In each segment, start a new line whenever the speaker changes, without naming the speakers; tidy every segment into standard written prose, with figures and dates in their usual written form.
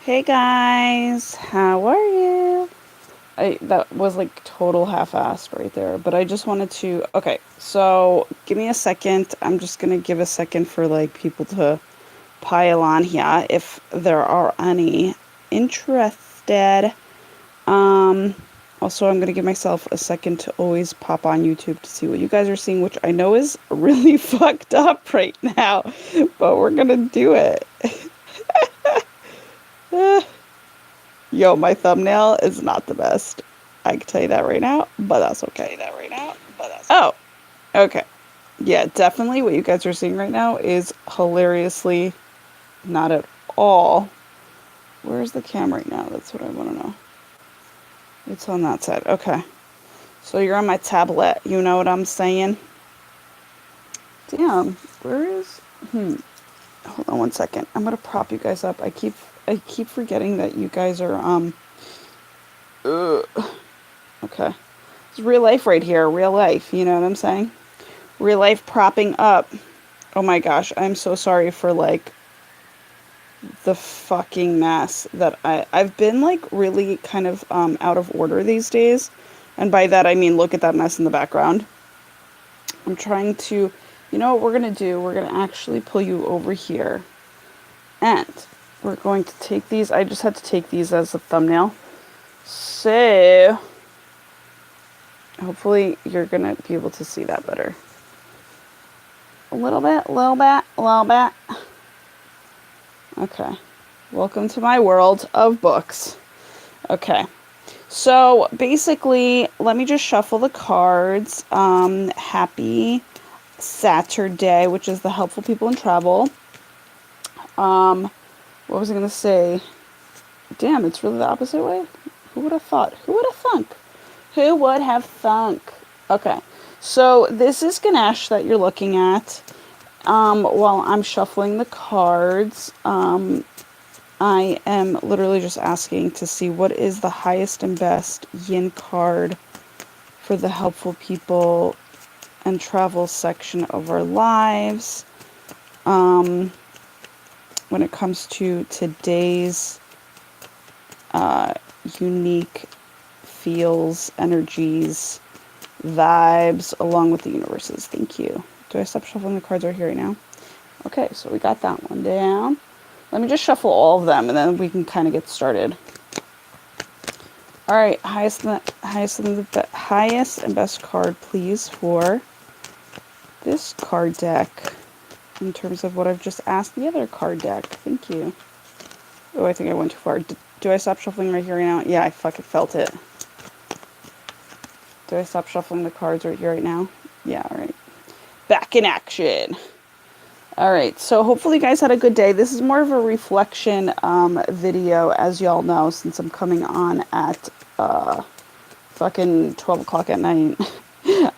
Hey guys, how are you? That was like total half-assed right there, but I just wanted to. Okay, so give me a second. I'm just gonna give a second for like people to pile on here if there are any interested. Um, Also, I'm gonna give myself a second to always pop on YouTube to see what you guys are seeing, which I know is really fucked up right now, but we're gonna do it. Yo, my thumbnail is not the best. I can tell you that right now, but that's okay. Oh, okay. Yeah, definitely what you guys are seeing right now is hilariously not at all. Where's the cam right now? That's what I want to know. It's on that side. Okay. So you're on my tablet. You know what I'm saying? Damn. Where is. Hold on one second. I'm gonna prop you guys up. I keep forgetting that you guys are Ugh. Okay. It's real life right here. Real life. You know what I'm saying? Real life propping up. Oh my gosh, I'm so sorry for like the fucking mess that I've been like really kind of out of order these days. And by that I mean look at that mess in the background. I'm trying to, you know what we're going to do? We're going to actually pull you over here. And we're going to take these. I just had to take these as a thumbnail. So hopefully you're going to be able to see that better. A little bit, a little bit, a little bit. Okay. Welcome to my world of books. Okay. So basically, let me just shuffle the cards. Happy Saturday, which is the helpful people in travel. What was I going to say? Damn, it's really the opposite way? Who would have thought? Who would have thunk? Who would have thunk? Okay. So this is Ganesh that you're looking at. While I'm shuffling the cards, I am literally just asking to see what is the highest and best yin card for the helpful people and travel section of our lives. When it comes to today's unique feels, energies, vibes, along with the universes. Thank you. Do I stop shuffling the cards right here right now? Okay, so we got that one down. Let me just shuffle all of them and then we can kind of get started. All right, highest and best card, please, for this card deck in terms of what I've just asked the other card deck. Thank you. Oh, I think I went too far. Do I stop shuffling right here right now? Yeah, I fucking felt it. Do I stop shuffling the cards right here right now? Yeah, all right. Back in action. All right, so hopefully you guys had a good day. This is more of a reflection video, as y'all know, since I'm coming on at fucking 12 o'clock at night.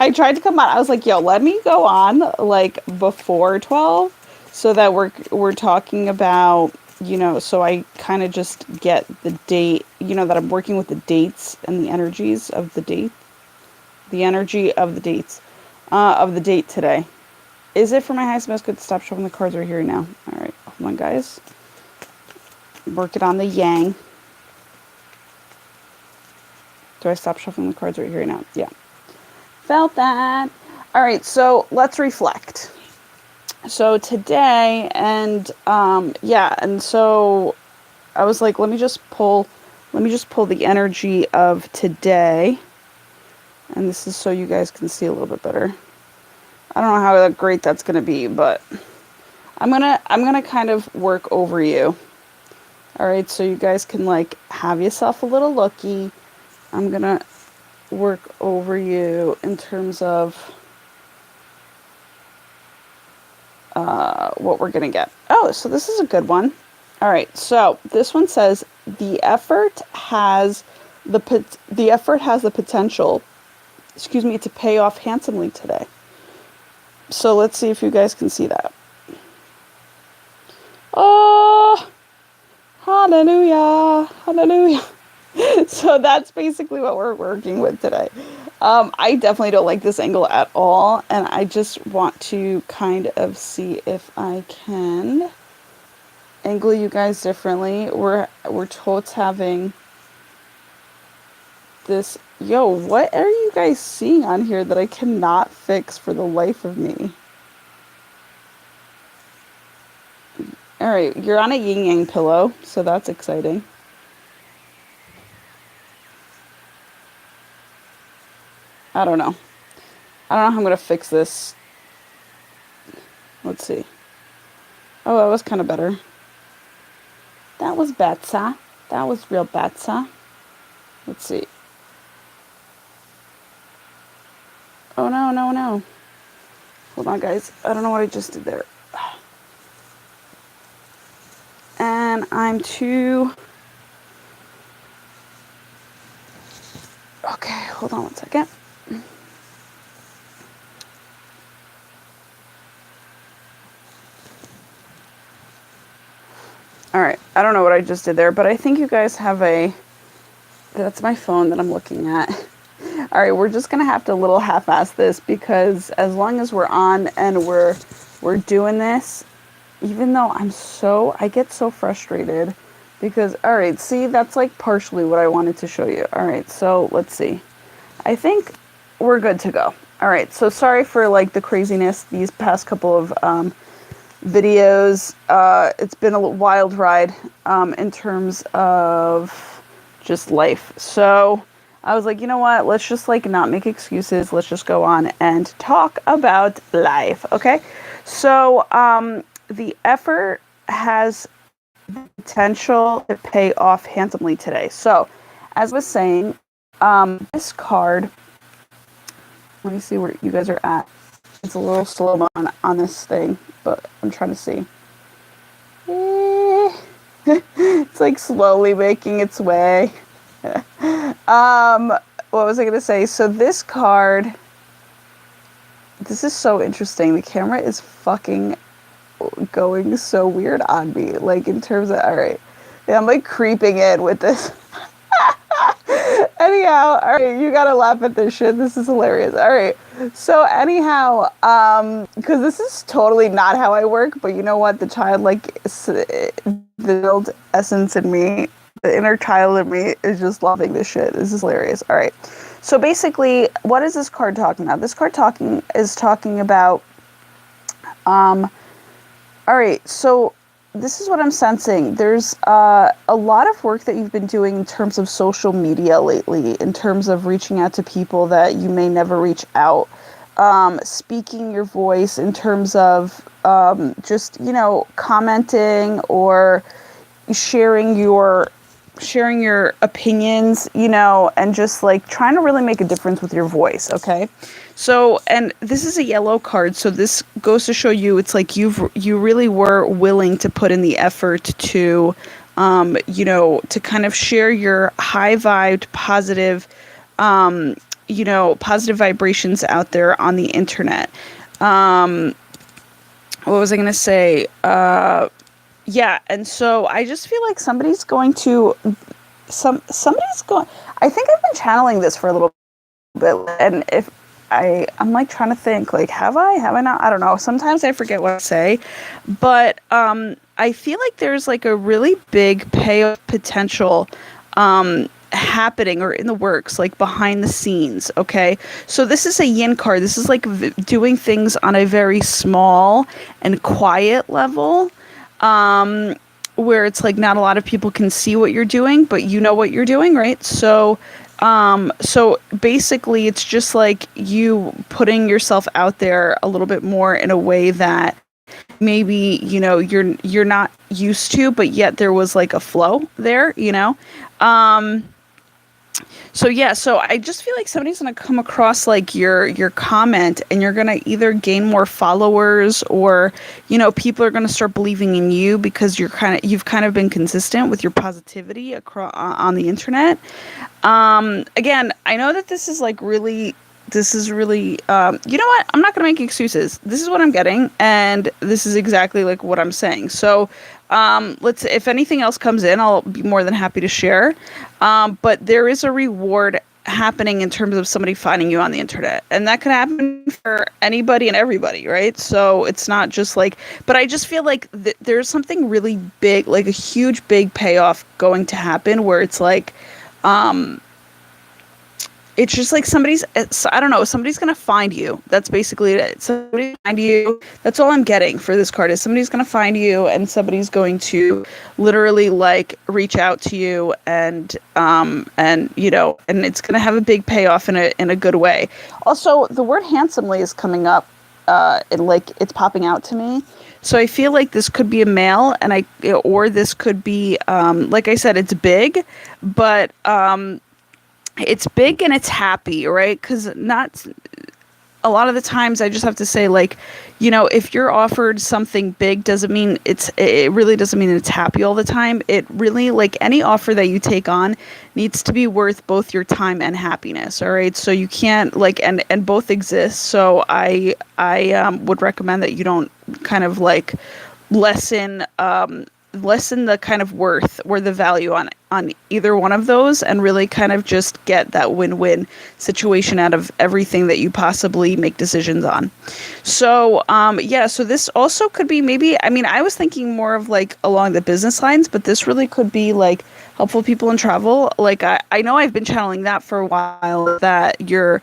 I tried to come on. I was like, yo, let me go on like before 12 so that we're talking about, you know, so I kind of just get the date, you know, that I'm working with the dates and the energies of the date. The energy of the dates of the date today. Is it for my highest and best good to stop shuffling the cards right here now? All right, hold on, guys. Working on the yang. Do I stop shuffling the cards right here now? Yeah. Felt that. All right, so let's reflect. So today, and and so I was like, let me just pull the energy of today. And this is so you guys can see a little bit better. I don't know how great that's going to be, but I'm going to kind of work over you. All right, so you guys can like have yourself a little looky. I'm going to work over you in terms of what we're going to get. Oh, so this is a good one. All right, so this one says the effort has the potential, to pay off handsomely today. So let's see if you guys can see that. Oh, hallelujah, hallelujah. So that's basically what we're working with today. I definitely don't like this angle at all, and I just want to kind of see if I can angle you guys differently. We're totes having this. Yo, what are you guys seeing on here that I cannot fix for the life of me? All right, you're on a yin yang pillow, so that's exciting. I don't know. I don't know how I'm gonna fix this. Let's see. Oh, that was kind of better. That was better. That was real better. Let's see. Oh no, no, no. Hold on, guys. I don't know what I just did there. And I'm too... Okay, hold on one second. All right, I don't know what I just did there, but I think you guys have a... That's my phone that I'm looking at. All right, we're just gonna have to little half-ass this because as long as we're on and we're doing this, even though I get so frustrated because, all right, see, that's like partially what I wanted to show you. All right, so let's see. I think we're good to go. All right, so sorry for like the craziness these past couple of videos. It's been a wild ride in terms of just life. So I was like, you know what? Let's just like not make excuses. Let's just go on and talk about life. Okay. So the effort has potential to pay off handsomely today. So as I was saying, this card, let me see where you guys are at. It's a little slow on this thing, but I'm trying to see. It's like slowly making its way. What was I going to say? So this card, this is so interesting. The camera is fucking going so weird on me. Like in terms of, all right. Yeah, I'm like creeping in with this. Anyhow, all right, you gotta laugh at this shit. This is hilarious. All right. So anyhow, because this is totally not how I work, but you know what? The childlike, the essence in me, the inner child in me is just loving this shit. This is hilarious. All right. So basically, what is this card talking about? This card is talking about, all right, so this is what I'm sensing. There's a lot of work that you've been doing in terms of social media lately, in terms of reaching out to people that you may never reach out, speaking your voice in terms of just, you know, commenting or sharing your opinions, you know, and just like trying to really make a difference with your voice. Okay. So, and this is a yellow card. So this goes to show you, it's like you really were willing to put in the effort to, you know, to kind of share your high vibed, positive, you know, positive vibrations out there on the internet. What was I going to say? Yeah, and so I just feel like somebody's going, I think I've been channeling this for a little bit, and if I'm like trying to think, like, have I not? I don't know. Sometimes I forget what I say, but I feel like there's like a really big payoff potential happening or in the works, like behind the scenes. Okay, so this is a yin card. This is like doing things on a very small and quiet level. Where it's like not a lot of people can see what you're doing, but you know what you're doing, right? So basically it's just like you putting yourself out there a little bit more in a way that maybe, you know, you're not used to, but yet there was like a flow there, you know? So yeah, so I just feel like somebody's gonna come across like your comment, and you're gonna either gain more followers, or, you know, people are gonna start believing in you because you've kind of been consistent with your positivity across on the internet. Again, I know that this is really, you know what? I'm not gonna make excuses. This is what I'm getting, and this is exactly like what I'm saying. So if anything else comes in, I'll be more than happy to share. But there is a reward happening in terms of somebody finding you on the internet, and that could happen for anybody and everybody, right? So it's not just like, but I just feel like there's something really big, like a huge big payoff going to happen, where it's like, um it's just like I don't know, somebody's gonna find you. That's basically it. Somebody find you. That's all I'm getting for this card is somebody's gonna find you, and somebody's going to literally like reach out to you, and you know, and it's gonna have a big payoff in a good way. Also, the word handsomely is coming up, and like it's popping out to me. So I feel like this could be a male, or this could be, like I said, it's big, but it's big and it's happy, right? Because not a lot of the times I just have to say, like, you know, if you're offered something big, doesn't mean it really doesn't mean it's happy all the time. It really, like, any offer that you take on needs to be worth both your time and happiness. All right. So you can't like, and both exist. So I would recommend that you don't kind of like lessen, lessen the kind of worth or the value on either one of those, and really kind of just get that win-win situation out of everything that you possibly make decisions on. So yeah, so this also could be, maybe, I mean, I was thinking more of like along the business lines, but this really could be like helpful people in travel. Like I know I've been channeling that for a while, that your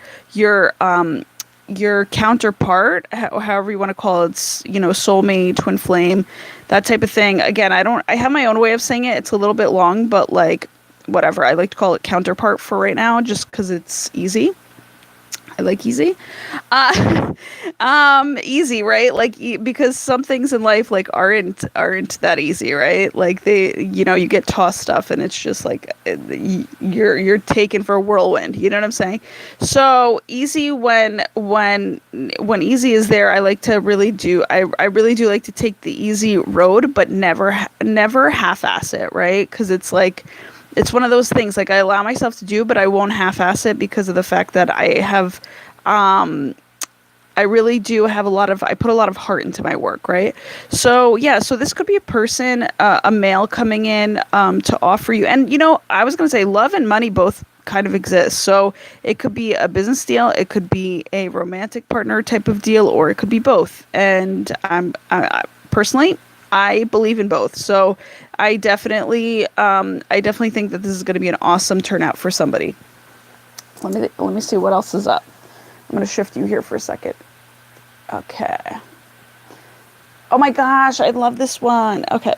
counterpart, however you want to call it, you know, soulmate, twin flame, that type of thing. Again, I have my own way of saying it. It's a little bit long, but like, whatever. I like to call it counterpart for right now, just because it's easy. I like easy. Uh, easy, right? Like, because some things in life like aren't that easy, right? Like you know, you get tossed stuff, and it's just like you're taken for a whirlwind. You know what I'm saying? So easy, when easy is there, I like to really do. I really do like to take the easy road, but never half-ass it, right? Because it's like, it's one of those things, like, I allow myself to do, but I won't half-ass it, because of the fact that I really do have I put a lot of heart into my work, right? So yeah, so this could be a person, a male coming in, to offer you, and you know, I was gonna say love and money both kind of exist. So it could be a business deal, it could be a romantic partner type of deal, or it could be both. And personally, I believe in both. So I definitely think that this is going to be an awesome turnout for somebody. Let me see what else is up. I'm going to shift you here for a second. Okay. Oh my gosh, I love this one. Okay.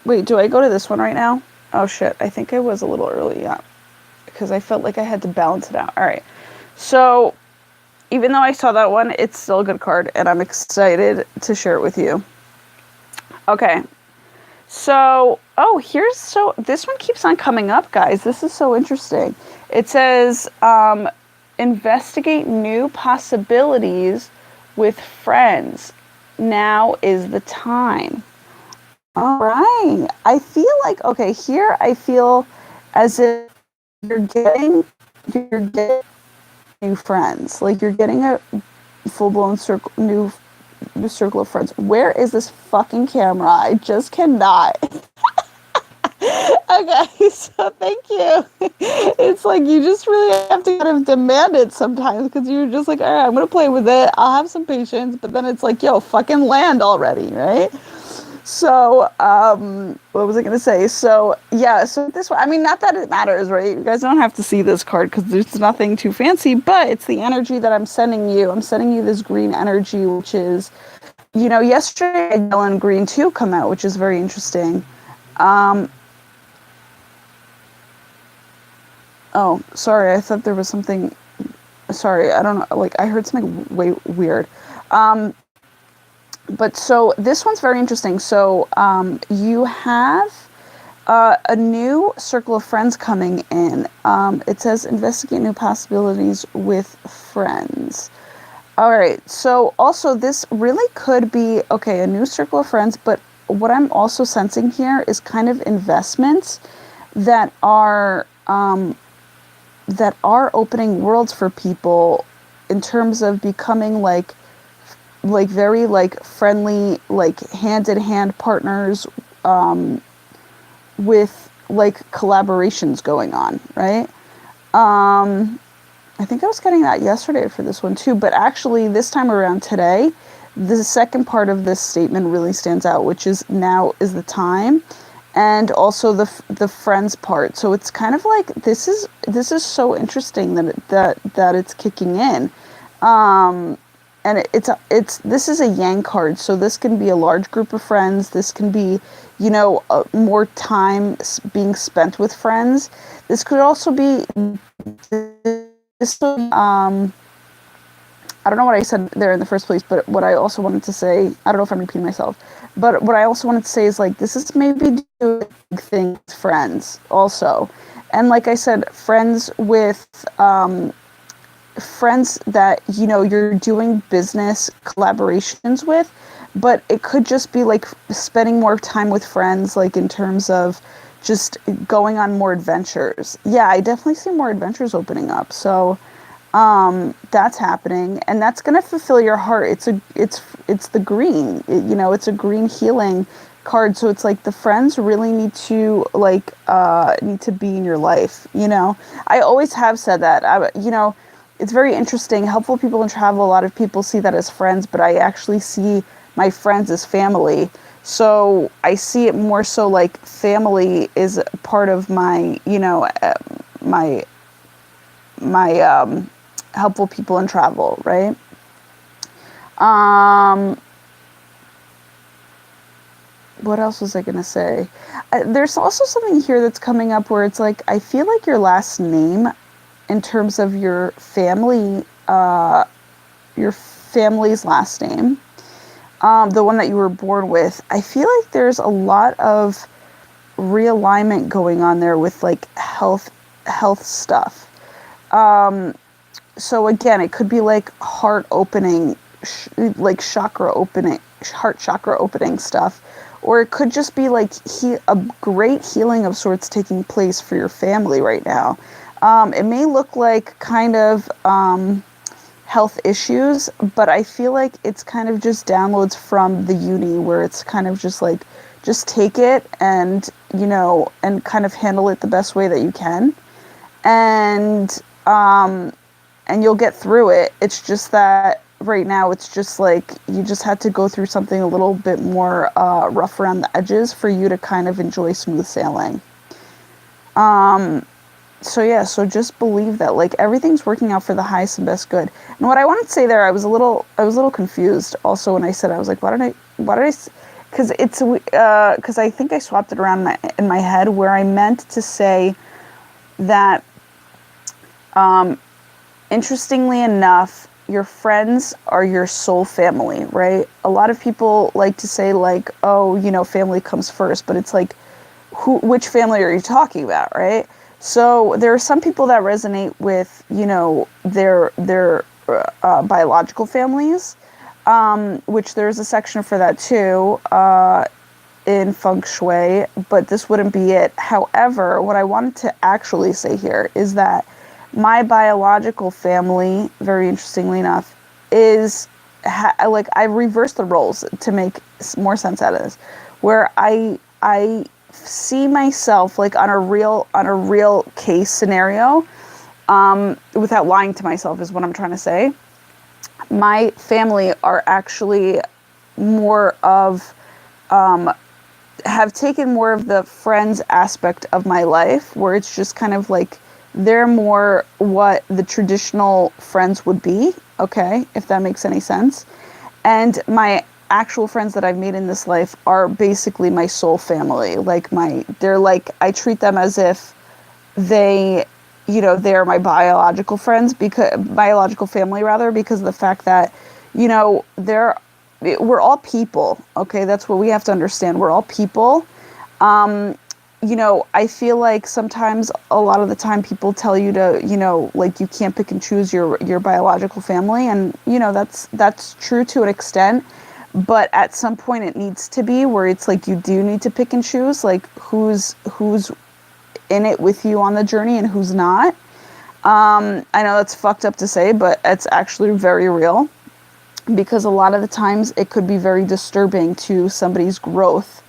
Wait, do I go to this one right now? Oh shit, I think I was a little early, yeah, because I felt like I had to balance it out. All right. So even though I saw that one, it's still a good card, and I'm excited to share it with you. Okay. So, this one keeps on coming up, guys. This is so interesting. It says, investigate new possibilities with friends. Now is the time. All right. I feel like, okay, here I feel as if you're getting new friends. Like, you're getting a full-blown new circle of friends. Where is this fucking camera? I just cannot. Okay, so thank you. It's like, you just really have to kind of demand it sometimes, because you're just like, all right, I'm gonna play with it, I'll have some patience, but then it's like, yo, fucking land already, right? So what was I gonna say? So yeah, so this one, I mean, not that it matters, right? You guys don't have to see this card, because there's nothing too fancy, but it's the energy that I'm sending you. I'm sending you this green energy, which is, you know, yesterday yellow and green too come out, which is very interesting. Oh, sorry, I thought there was something. Sorry, I don't know. Like, I heard something way weird. But so this one's very interesting. So you have a new circle of friends coming in. It says investigate new possibilities with friends. All right. So also, this really could be, okay, a new circle of friends. But what I'm also sensing here is kind of investments that are opening worlds for people, in terms of becoming like very like friendly, like hand-in-hand partners, with like collaborations going on, right? I think I was getting that yesterday for this one too, but actually this time around today, the second part of this statement really stands out, which is now is the time, and also the friends part. So it's kind of like this is so interesting that it's kicking in. And it's this is a yang card, so this can be a large group of friends. This can be, more time being spent with friends. This could also be this. I don't know what I said there in the first place, but what I also wanted to say, I don't know if I'm repeating myself, but what I also wanted to say is like this is maybe doing things with friends also, and like I said, friends with friends that you're doing business collaborations with, but it could just be like spending more time with friends, like in terms of just going on more adventures. Yeah, I definitely see more adventures opening up. So that's happening, and that's going to fulfill your heart. It's the green, it's a green healing card, so it's like the friends really need to need to be in your life. I always have said that. It's very interesting. Helpful people in travel, a lot of people see that as friends, but I actually see my friends as family. So I see it more so like family is part of my, my helpful people in travel, right? What else was I gonna say? There's also something here that's coming up where it's like I feel like your last name, in terms of your family's last name, the one that you were born with. I feel like there's a lot of realignment going on there with like health stuff. So again, it could be like heart opening, like heart chakra opening stuff, or it could just be like a great healing of sorts taking place for your family right now. It may look like kind of health issues, but I feel like it's kind of just downloads from the uni where it's kind of just like, just take it and, and kind of handle it the best way that you can. And you'll get through it. It's just that right now it's just like you just had to go through something a little bit more rough around the edges for you to kind of enjoy smooth sailing. So yeah, so just believe that like everything's working out for the highest and best good. And what I wanted to say there, I was a little confused also when I said, I was like, because I think I swapped it around in my head where I meant to say that, interestingly enough, your friends are your soul family, right? A lot of people like to say like, oh, family comes first, but it's like, which family are you talking about, right? So there are some people that resonate with, their biological families, which there's a section for that too, in Feng Shui, but this wouldn't be it. However, what I wanted to actually say here is that my biological family, very interestingly enough, is like I reversed the roles to make more sense out of this, where I see myself like on a real case scenario, without lying to myself is what I'm trying to say. My family are actually more of have taken more of the friends aspect of my life, where it's just kind of like they're more what the traditional friends would be, okay, if that makes any sense. And my actual friends that I've made in this life are basically my soul family. They're like, I treat them as if they're my biological friends, biological family rather, because of the fact that, we're all people, okay? That's what we have to understand. We're all people. I feel like sometimes, a lot of the time, people tell you to, like you can't pick and choose your biological family, and that's true to an extent. But at some point, it needs to be where it's like you do need to pick and choose, like who's in it with you on the journey and who's not. I know that's fucked up to say, but it's actually very real, because a lot of the times it could be very disturbing to somebody's growth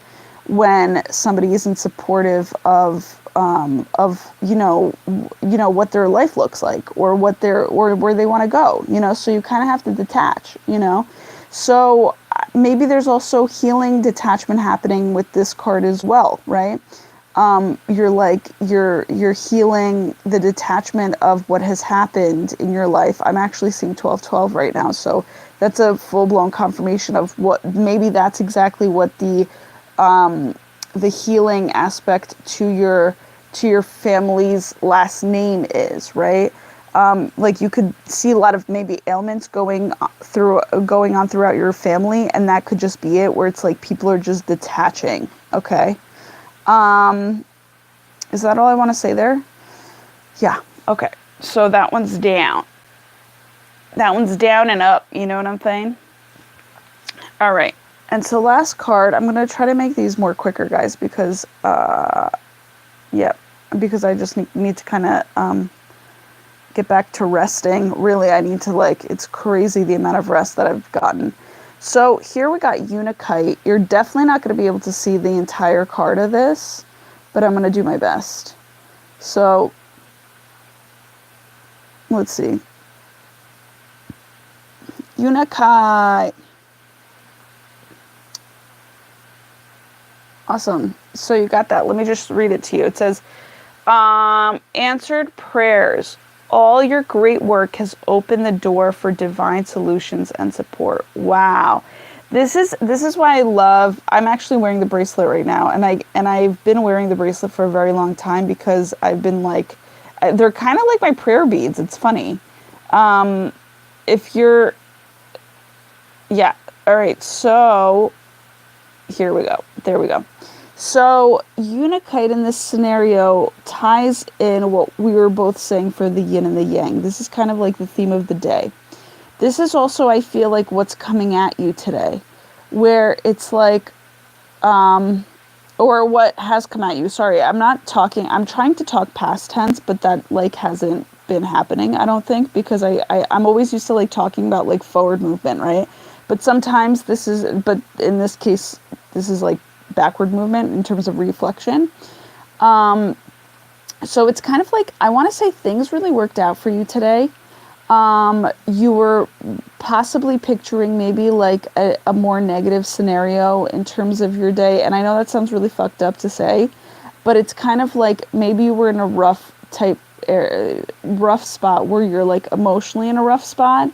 when somebody isn't supportive of what their life looks like, or what they're, or where they want to go, so you kind of have to detach, so maybe there's also healing detachment happening with this card as well, right? You're healing the detachment of what has happened in your life. I'm actually seeing 1212 right now, so that's a full-blown confirmation of what, maybe that's exactly what the healing aspect to your family's last name is, right? Like you could see a lot of maybe ailments going on throughout your family, and that could just be it, where it's like people are just detaching. Okay. Is that all I want to say there? Yeah. Okay. So that one's down. That one's down and up. You know what I'm saying? All right. And so last card, I'm going to try to make these more quicker, guys, because, because I just need to kind of get back to resting. Really, I need to, it's crazy the amount of rest that I've gotten. So here we got Unikite. You're definitely not going to be able to see the entire card of this, but I'm going to do my best. So let's see. Unikite. Awesome. So you got that. Let me just read it to you. It says, answered prayers. All your great work has opened the door for divine solutions and support. Wow. This is why I love, I'm actually wearing the bracelet right now, and I've been wearing the bracelet for a very long time, because I've been they're kind of like my prayer beads. It's funny. If you're, yeah. All right. So here we go. There we go. So Unikite in this scenario ties in what we were both saying for the yin and the yang. This is kind of like the theme of the day. This is also, I feel like, what's coming at you today, where it's like, or what has come at you. Sorry, I'm trying to talk past tense, but that hasn't been happening, I don't think, because I'm always used to talking about forward movement, right? But sometimes but in this case, this is backward movement in terms of reflection. So it's kind of I want to say things really worked out for you today. You were possibly picturing maybe a more negative scenario in terms of your day. And I know that sounds really fucked up to say, but it's kind of maybe you were in a rough spot, where you're emotionally in a rough spot,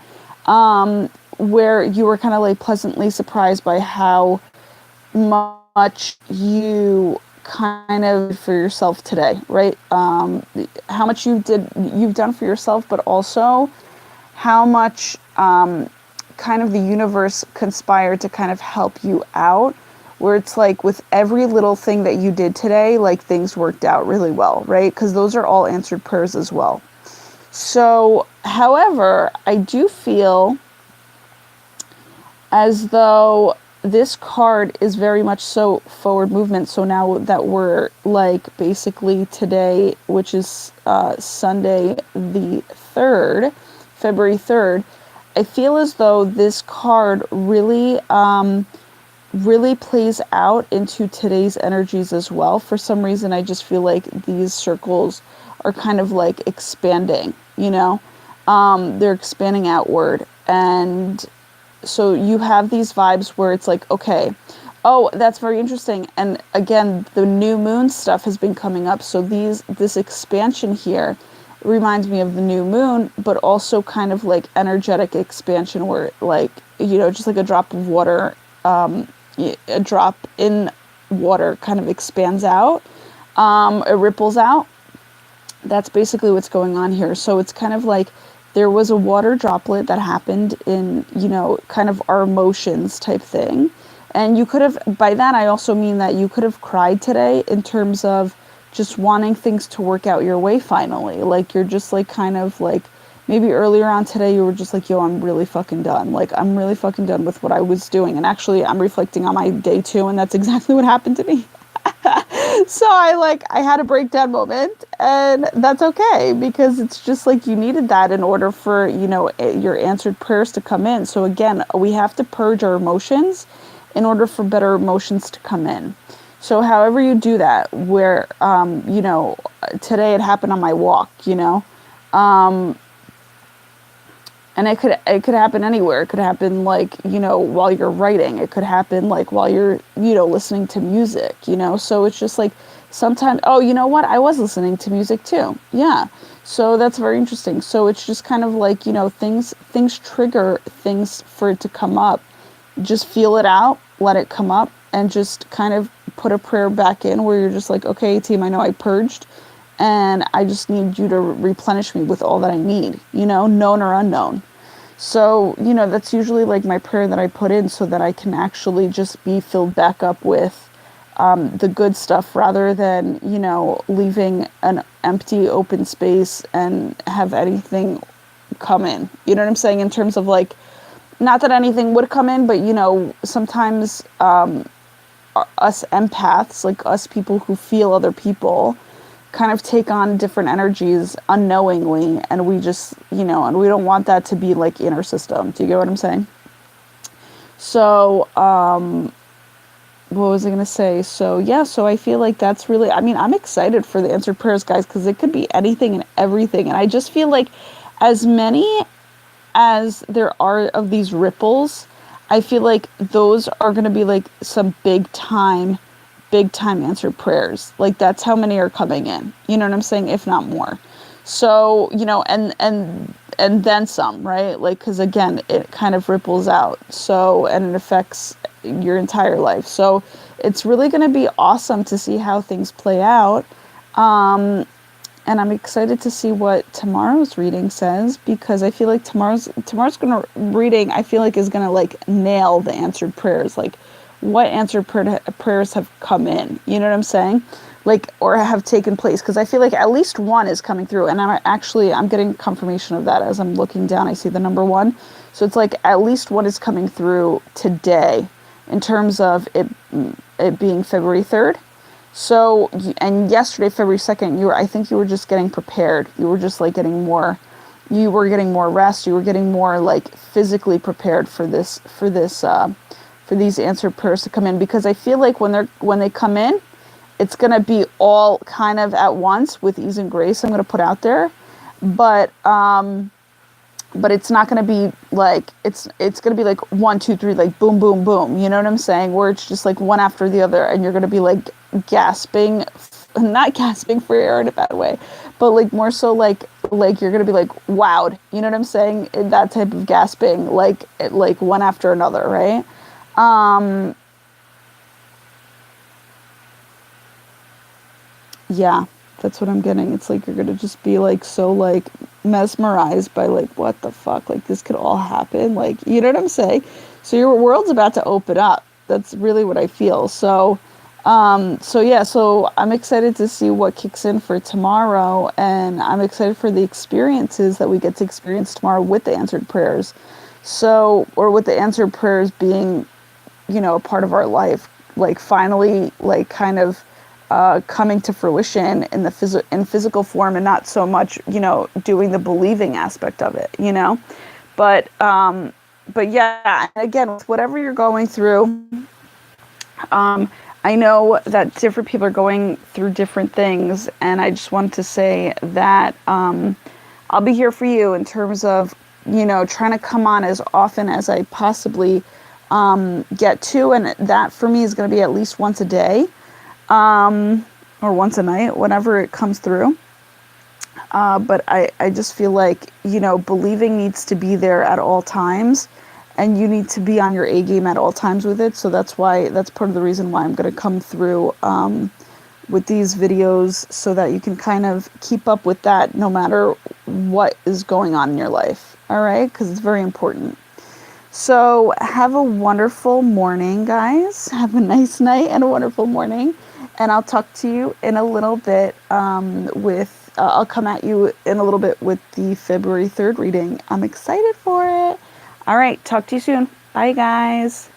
where you were kind of pleasantly surprised by how much you kind of for yourself today, right? How much you've done for yourself, but also how much kind of the universe conspired to kind of help you out, where it's with every little thing that you did today, things worked out really well, right? Because those are all answered prayers as well. So, however, I do feel as though this card is very much so forward movement. So now that we're basically today, which is Sunday the 3rd, February 3rd, I feel as though this card really plays out into today's energies as well. For some reason, I just feel these circles are kind of expanding, they're expanding outward. And so you have these vibes where it's okay, oh, that's very interesting. And again, the new moon stuff has been coming up. So this expansion here reminds me of the new moon, but also kind of energetic expansion, where just a drop of water, a drop in water kind of expands out, it ripples out. That's basically what's going on here. So it's kind of there was a water droplet that happened in, kind of our emotions type thing. And you could have, by that I also mean that you could have cried today in terms of just wanting things to work out your way finally. You're just kind of maybe earlier on today you were just yo, I'm really fucking done. I'm really fucking done with what I was doing. And actually I'm reflecting on my day too, and that's exactly what happened to me. So I had a breakdown moment, and that's okay, because it's just you needed that in order for, your answered prayers to come in. So again, we have to purge our emotions in order for better emotions to come in. So however you do that, where, today it happened on my walk, and it could happen anywhere. It could happen like, while you're writing. It could happen like while you're, listening to music, So it's just like sometimes, oh, you know what? I was listening to music too. Yeah. So that's very interesting. So it's just kind of like, things trigger things for it to come up. Just feel it out, let it come up, and just kind of put a prayer back in where you're just like, okay, team, I know I purged, and I just need you to replenish me with all that I need, known or unknown. So, that's usually like my prayer that I put in so that I can actually just be filled back up with the good stuff rather than, leaving an empty open space and have anything come in. You know what I'm saying? In terms of like, not that anything would come in, but, sometimes us empaths, like us people who feel other people, kind of take on different energies unknowingly, and we just, and we don't want that to be like in our system. Do you get what I'm saying? So, what was I going to say? So, yeah, so I feel like that's really, I mean, I'm excited for the answered prayers, guys, because it could be anything and everything. And I just feel like as many as there are of these ripples, I feel like those are going to be like some big time answered prayers. Like that's how many are coming in. You know what I'm saying? If not more. So, and then some, right? Like, cause again, it kind of ripples out. So, and it affects your entire life. So it's really going to be awesome to see how things play out. And I'm excited to see what tomorrow's reading says, because I feel like tomorrow's reading, I feel like is gonna like nail the answered prayers. Like what answered prayers have come in, you know what I'm saying? Like, or have taken place, because I feel like at least one is coming through, and I'm getting confirmation of that as I'm looking down. I see the number 1, so it's like at least one is coming through today, in terms of it being February 3rd. So, and yesterday, February 2nd, I think you were just getting prepared. You were just like you were getting more rest. You were getting more like physically prepared for these answered prayers to come in, because I feel like when they come in, it's going to be all kind of at once with ease and grace. I'm going to put out there, but it's not going to be like, it's going to be like 1, 2, 3, like boom, boom, boom. You know what I'm saying? Where it's just like one after the other, and you're going to be like gasping, not gasping for air in a bad way, but like more so like you're going to be like wowed. You know what I'm saying? That type of gasping, like one after another, right? Yeah, that's what I'm getting. It's like you're gonna just be like so like mesmerized by like what the fuck, like this could all happen, like, you know what I'm saying? So your world's about to open up. That's really what I feel. So yeah, so I'm excited to see what kicks in for tomorrow, and I'm excited for the experiences that we get to experience tomorrow with the answered prayers. So, or with the answered prayers being, a part of our life, like finally, like kind of coming to fruition in the in physical form, and not so much, doing the believing aspect of it, but yeah, again, with whatever you're going through, I know that different people are going through different things, and I just wanted to say that I'll be here for you in terms of, trying to come on as often as I possibly get to, and that for me is going to be at least once a day, or once a night, whenever it comes through. But I just feel like, believing needs to be there at all times, and you need to be on your A game at all times with it. So that's part of the reason why I'm going to come through with these videos, so that you can kind of keep up with that no matter what is going on in your life. All right? Because it's very important. So have a wonderful morning, guys. Have a nice night and a wonderful morning. And I'll talk to you in a little bit I'll come at you in a little bit with the February 3rd reading. I'm excited for it. All right. Talk to you soon. Bye, guys.